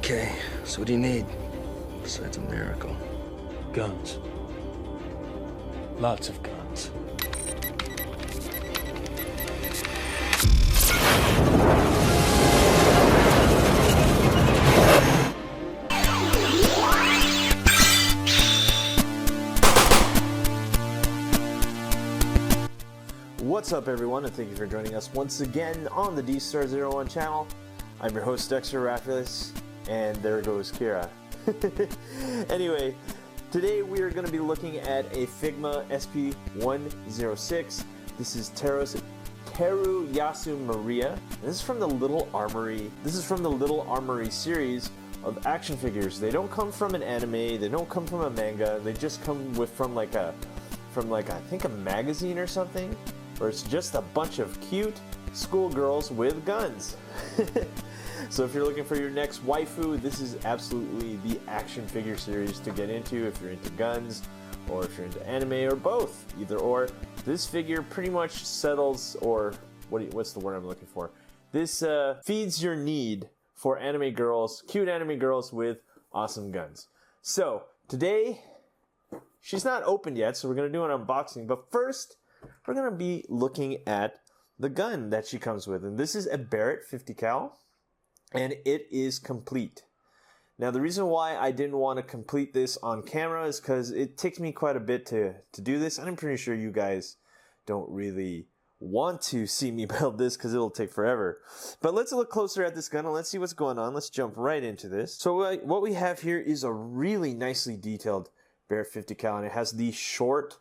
Okay, so what do you need besides a miracle? Guns. Lots of guns. What's up, everyone, and thank you for joining us once again on the D-Star01 channel. I'm your host, Dexter Arafiles, and there goes Kira. Anyway, today we are going to be looking at a Figma SP106. This is Teruyasu Maria. This is from the Little Armory. This is from the Little Armory series of action figures. They don't come from an anime. They don't come from a manga. They just come from I think a magazine or something. Or it's just a bunch of cute schoolgirls with guns. So if you're looking for your next waifu, this is absolutely the action figure series to get into if you're into guns, or if you're into anime, or both, either or. This figure pretty much settles, or what's the word I'm looking for? This feeds your need for anime girls, cute anime girls with awesome guns. So today, she's not opened yet, so we're going to do an unboxing, but first, we're going to be looking at the gun that she comes with. And this is a Barrett 50 cal, and it is complete. Now, the reason why I didn't want to complete this on camera is because it takes me quite a bit to do this. And I'm pretty sure you guys don't really want to see me build this because it'll take forever. But let's look closer at this gun and let's see what's going on. Let's jump right into this. So what we have here is a really nicely detailed Barrett 50 cal, and it has the short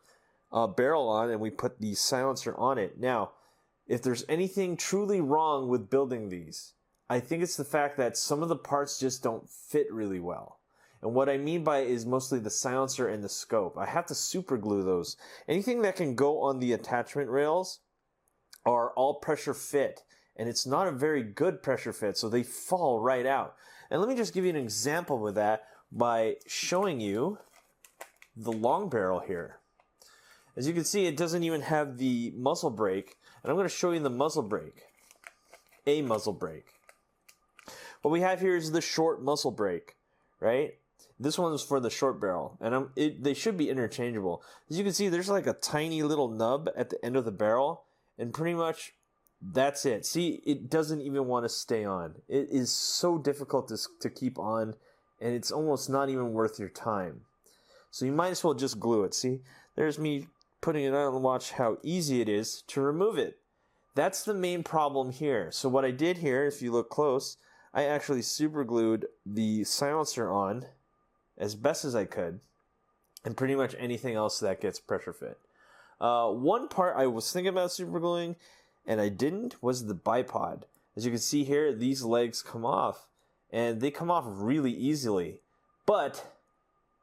barrel on, and we put the silencer on it. Now, if there's anything truly wrong with building these, I think it's the fact that some of the parts just don't fit really well. And what I mean by it is mostly the silencer and the scope. I have to super glue those. Anything that can go on the attachment rails are all pressure fit, and it's not a very good pressure fit, so they fall right out. And let me just give you an example with that by showing you the long barrel here. As you can see, it doesn't even have the muzzle brake, and I'm going to show you the muzzle brake. A muzzle brake. What we have here is the short muzzle brake, right? This one is for the short barrel, and they should be interchangeable. As you can see, there's like a tiny little nub at the end of the barrel, and pretty much that's it. See, it doesn't even want to stay on. It is so difficult to keep on, and it's almost not even worth your time. So you might as well just glue it. See, there's me putting it on, and watch how easy it is to remove it. That's the main problem here. So what I did here, if you look close, I actually super glued the silencer on as best as I could, and pretty much anything else that gets pressure fit. One part I was thinking about super gluing and I didn't was the bipod. As you can see here, these legs come off, and they come off really easily, but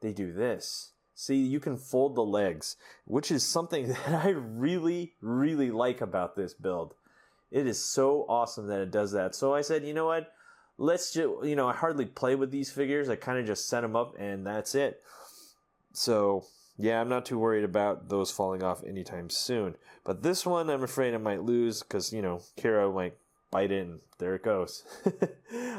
they do this. See, you can fold the legs, which is something that I really, really like about this build. It is so awesome that it does that. So I said, you know what? Let's just, I hardly play with these figures. I kind of just set them up and that's it. So, yeah, I'm not too worried about those falling off anytime soon. But this one, I'm afraid I might lose because, Kira might bite it and there it goes.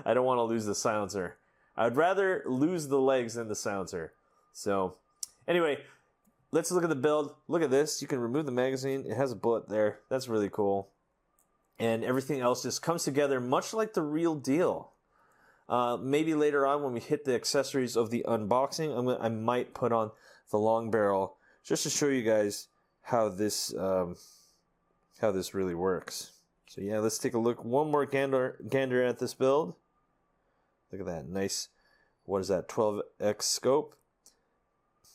I don't want to lose the silencer. I'd rather lose the legs than the silencer. So, anyway, let's look at the build. Look at this. You can remove the magazine. It has a bullet there. That's really cool. And everything else just comes together much like the real deal. Maybe later on when we hit the accessories of the unboxing, I might put on the long barrel just to show you guys how this really works. So yeah, let's take a look. One more gander at this build. Look at that. Nice. What is that? 12x scope.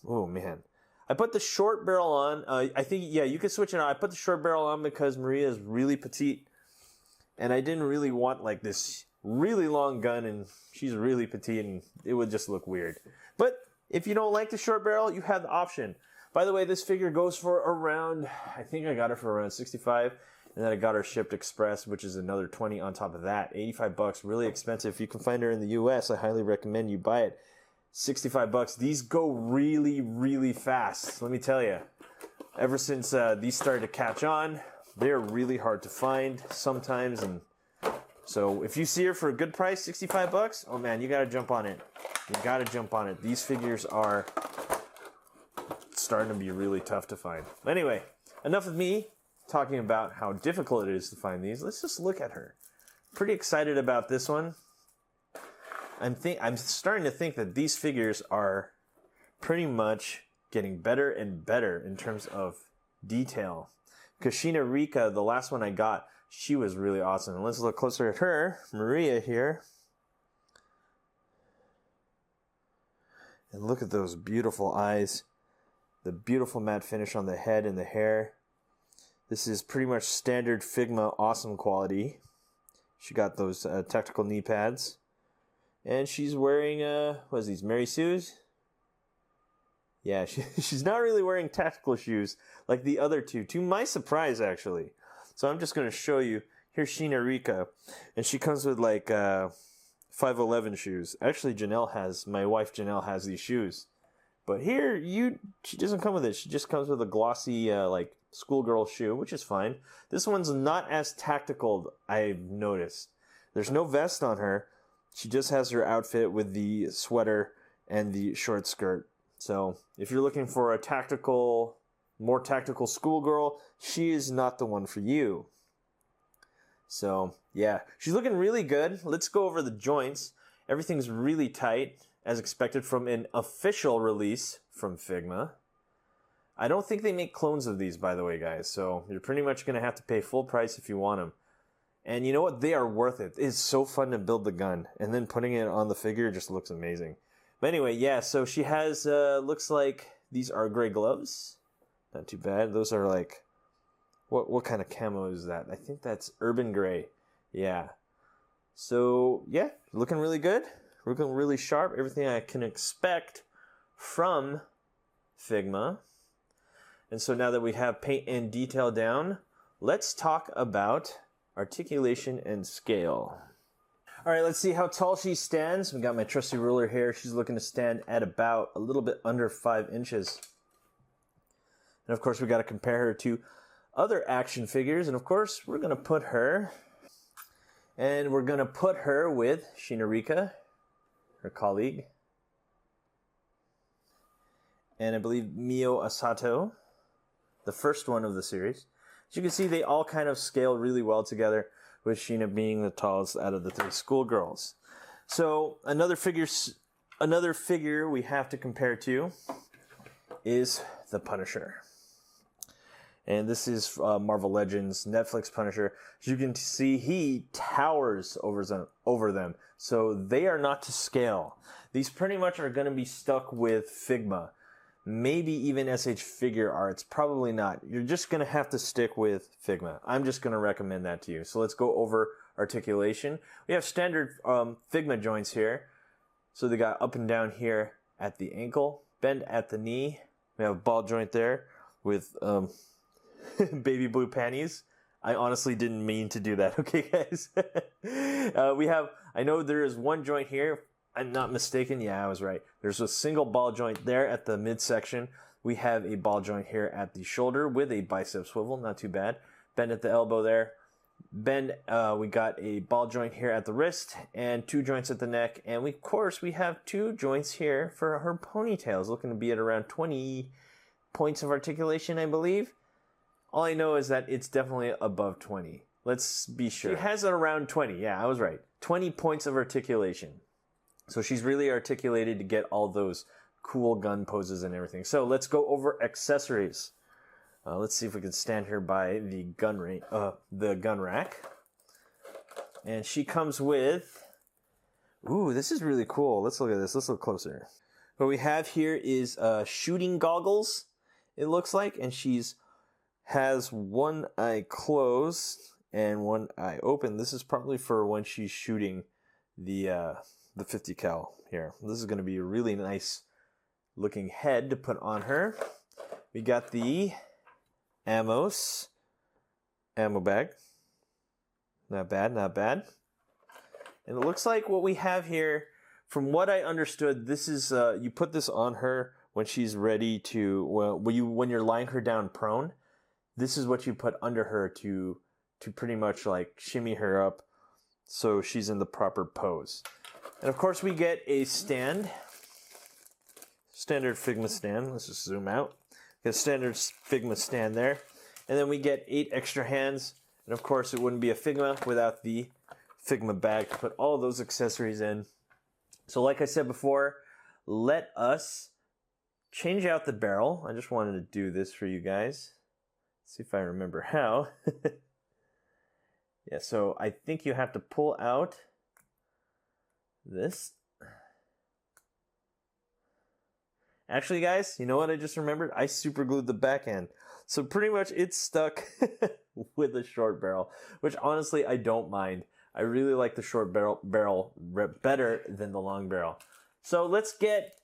Oh man, I put the short barrel on. I think, yeah, you can switch it on. I put the short barrel on because Maria is really petite, and I didn't really want like this really long gun, and she's really petite, and it would just look weird. But if you don't like the short barrel, you have the option. By the way, this figure goes for around, I think I got it for around 65, and then I got her shipped express, which is another 20 on top of that. 85 bucks, really expensive. If you can find her in the US, I highly recommend you buy it. 65 bucks. These go really, really fast. Let me tell you, ever since these started to catch on, they're really hard to find sometimes, and So if you see her for a good price, 65 bucks, oh man, you gotta jump on it. You gotta jump on it. These figures are starting to be really tough to find. Anyway, enough of me talking about how difficult it is to find these. Let's just look at her. Pretty excited about this one. I'm starting to think that these figures are pretty much getting better and better in terms of detail. Kashina Rika, the last one I got, she was really awesome. And let's look closer at her, Maria here. And look at those beautiful eyes. The beautiful matte finish on the head and the hair. This is pretty much standard Figma awesome quality. She got those tactical knee pads. And she's wearing, what is these, Mary Sue's? Yeah, she's not really wearing tactical shoes like the other two, to my surprise, actually. So I'm just going to show you. Here's Sheena Rika, and she comes with like 511 shoes. Actually, my wife Janelle has these shoes. But here, she doesn't come with it. She just comes with a glossy, like, schoolgirl shoe, which is fine. This one's not as tactical, I've noticed. There's no vest on her. She just has her outfit with the sweater and the short skirt. So if you're looking for a more tactical schoolgirl, she is not the one for you. So yeah, she's looking really good. Let's go over the joints. Everything's really tight, as expected from an official release from Figma. I don't think they make clones of these, by the way, guys. So you're pretty much going to have to pay full price if you want them. And you know what? They are worth it. It's so fun to build the gun. And then putting it on the figure just looks amazing. But anyway, yeah, so she has, looks like these are gray gloves. Not too bad. Those are like, what kind of camo is that? I think that's urban gray. Yeah. So, yeah, looking really good. Looking really sharp. Everything I can expect from Figma. And so now that we have paint and detail down, let's talk about articulation and scale. All right, let's see how tall she stands. We got my trusty ruler here. She's looking to stand at about a little bit under 5 inches. And of course, we got to compare her to other action figures. And of course, we're going to put her with Shinarika, her colleague. And I believe Mio Asato, the first one of the series. As you can see, they all kind of scale really well together, with Sheena being the tallest out of the 3 schoolgirls. So another figure we have to compare to is the Punisher. And this is Marvel Legends Netflix Punisher. As you can see, he towers over them. So they are not to scale. These pretty much are going to be stuck with Figma. Maybe even SH Figure Arts. Probably not. You're just going to have to stick with Figma. I'm just going to recommend that to you. So let's go over articulation. We have standard Figma joints here. So they got up and down here at the ankle, bend at the knee. We have a ball joint there with baby blue panties. I honestly didn't mean to do that. Okay, guys. I know there is one joint here. I'm not mistaken. Yeah, I was right. There's a single ball joint there at the midsection. We have a ball joint here at the shoulder with a bicep swivel. Not too bad. Bend at the elbow there. We got a ball joint here at the wrist and 2 joints at the neck. And of course, we have 2 joints here for her ponytails, looking to be at around 20 points of articulation, I believe. All I know is that it's definitely above 20. Let's be sure. She has it around 20. Yeah, I was right. 20 points of articulation. So she's really articulated to get all those cool gun poses and everything. So let's go over accessories. Let's see if we can stand here by the gun rack. And she comes with, ooh, this is really cool. Let's look at this. Let's look closer. What we have here is shooting goggles, it looks like. And has one eye closed and one eye open. This is probably for when she's shooting the 50 cal here. This is going to be a really nice looking head to put on her. We got the ammo bag. Not bad, not bad. And it looks like what we have here, from what I understood, this is you put this on her when she's ready to, when you're lying her down prone. This is what you put under her to pretty much like shimmy her up so she's in the proper pose. And of course we get a stand, standard Figma stand. Let's just zoom out. Get a standard Figma stand there. And then we get 8 extra hands. And of course it wouldn't be a Figma without the Figma bag to put all those accessories in. So like I said before, let us change out the barrel. I just wanted to do this for you guys. See if I remember how. Yeah, so I think you have to pull out this. Actually, guys, you know what I just remembered? I super glued the back end. So pretty much it's stuck with a short barrel, which honestly I don't mind. I really like the short barrel better than the long barrel. So let's get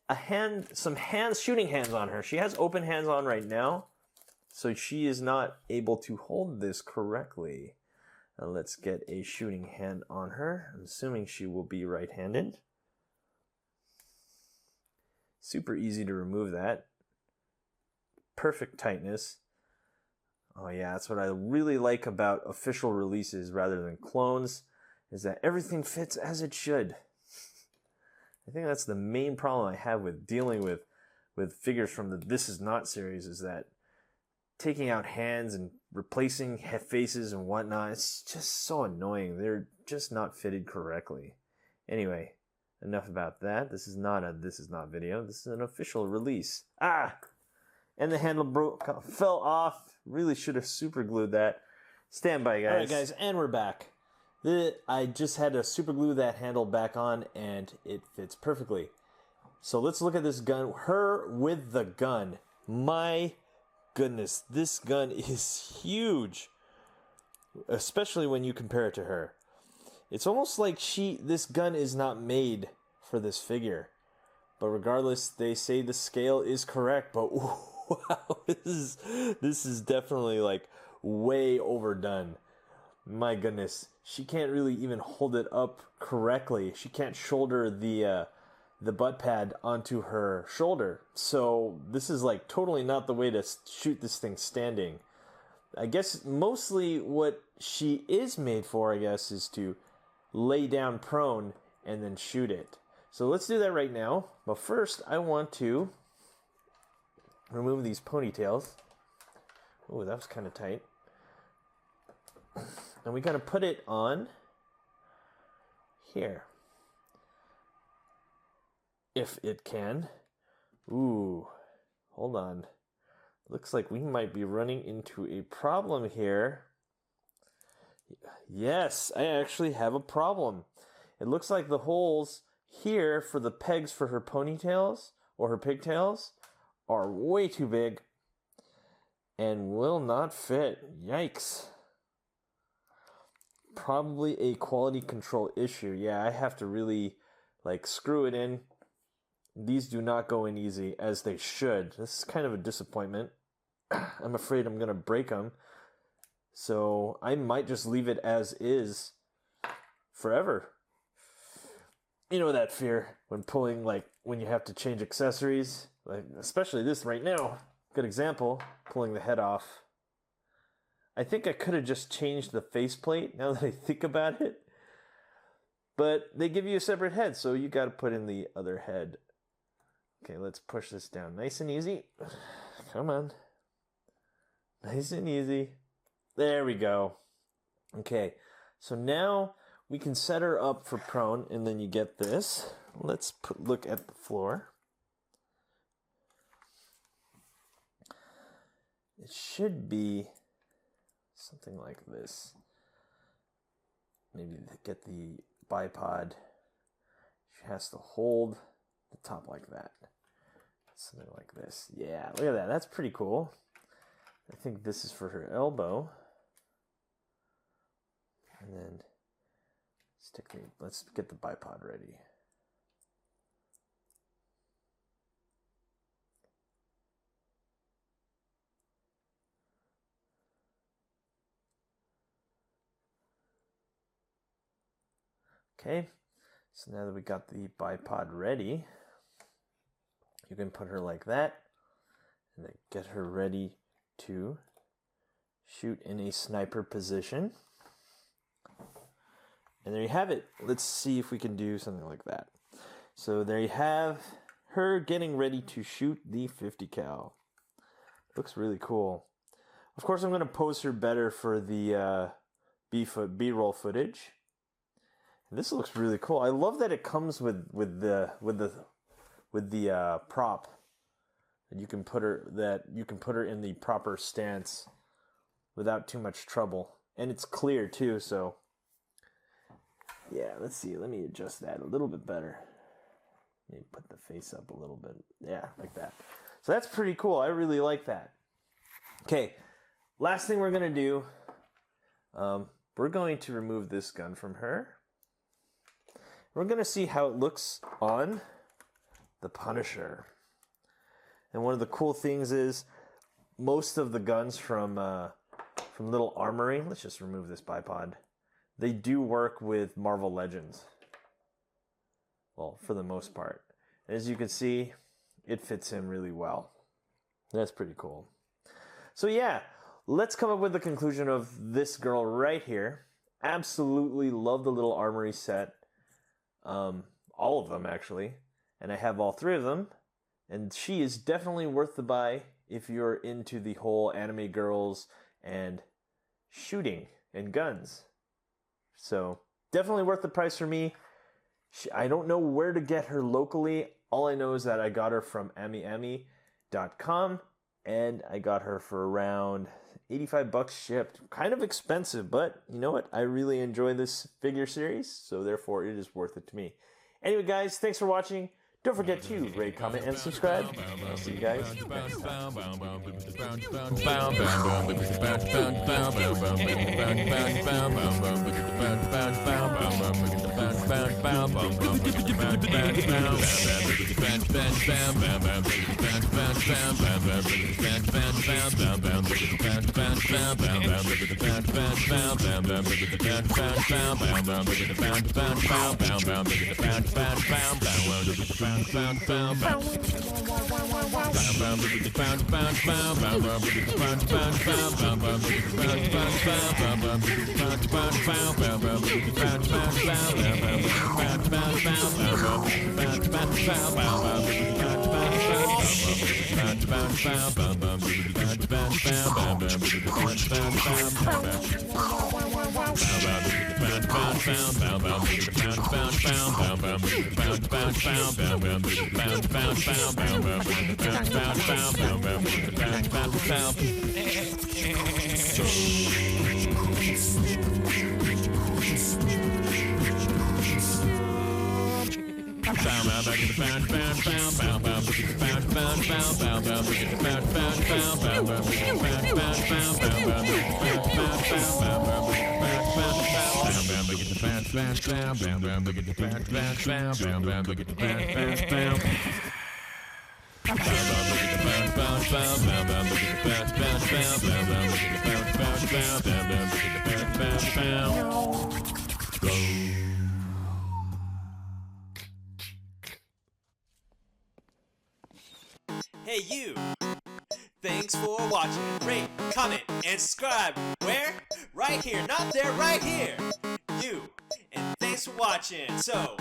some shooting hands on her. She has open hands on right now, so she is not able to hold this correctly. Now let's get a shooting hand on her. I'm assuming she will be right-handed. Super easy to remove that. Perfect tightness. Oh yeah, that's what I really like about official releases rather than clones, is that everything fits as it should. I think that's the main problem I have with dealing with figures from the This Is Not series, is that taking out hands and replacing faces and whatnot, it's just so annoying. They're just not fitted correctly. Anyway, enough about that. This is not a This Is Not video. This is an official release. And the handle fell off. Really should have super glued that. Stand by, guys. All right, guys, and we're back. I just had to super glue that handle back on, and it fits perfectly. So let's look at this gun. Her with the gun. My goodness, this gun is huge, especially when you compare it to her. It's almost like this gun is not made for this figure. But regardless, they say the scale is correct. But wow, this is definitely like way overdone. My goodness, she can't really even hold it up correctly. She can't shoulder the butt pad onto her shoulder. So this is like totally not the way to shoot this thing standing. I guess mostly what she is made for, I guess, is to lay down prone and then shoot it. So let's do that right now. But first, I want to remove these ponytails. Oh, that was kind of tight. And we gotta put it on here. If it can. Ooh, hold on. Looks like we might be running into a problem here. Yes, I actually have a problem. It looks like the holes here for the pegs for her ponytails or her pigtails are way too big and will not fit. Yikes. Probably a quality control issue. Yeah, I have to really screw it in. These do not go in easy as they should. This is kind of a disappointment. I'm afraid I'm going to break them. So I might just leave it as is forever. You know that fear when pulling, when you have to change accessories, especially this right now. Good example, pulling the head off. I think I could have just changed the faceplate now that I think about it. But they give you a separate head, so you got to put in the other head. Okay, let's push this down nice and easy. Come on. Nice and easy. There we go. Okay, so now we can set her up for prone, and then you get this. Let's look at the floor. It should be something like this. Maybe get the bipod. She has to hold the top like that. Something like this. Yeah, look at that. That's pretty cool. I think this is for her elbow. And then let's get the bipod ready. Okay, so now that we got the bipod ready, you can put her like that and then get her ready to shoot in a sniper position. And there you have it. Let's see if we can do something like that. So there you have her getting ready to shoot the 50 cal. Looks really cool. Of course, I'm going to pose her better for the B-roll footage. And this looks really cool. I love that it comes with the prop. And you can put her in the proper stance without too much trouble. And it's clear too, so yeah, let's see. Let me adjust that a little bit better. Maybe put the face up a little bit. Yeah, like that. So that's pretty cool. I really like that. Okay, last thing we're going to do, we're going to remove this gun from her. We're going to see how it looks on the Punisher. And one of the cool things is most of the guns from Little Armory, let's just remove this bipod, they do work with Marvel Legends. Well, for the most part. As you can see, it fits in really well. That's pretty cool. So yeah, let's come up with the conclusion of this girl right here. Absolutely love the Little Armory set. All of them, actually. And I have all 3 of them. And she is definitely worth the buy if you're into the whole anime girls and shooting and guns. So definitely worth the price for me. I don't know where to get her locally. All I know is that I got her from amiami.com and I got her for around $85 shipped. Kind of expensive, but you know what? I really enjoy this figure series, so therefore it is worth it to me. Anyway, guys, thanks for watching. Don't forget to rate, comment, and subscribe. I'll see you guys next time. Hey you! Thanks for watching. Rate, comment, and subscribe. Where? Right here. Not there, right here. You. And thanks for watching. So,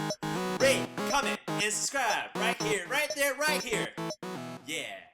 rate, comment, and subscribe. Right here, right there, right here. Yeah.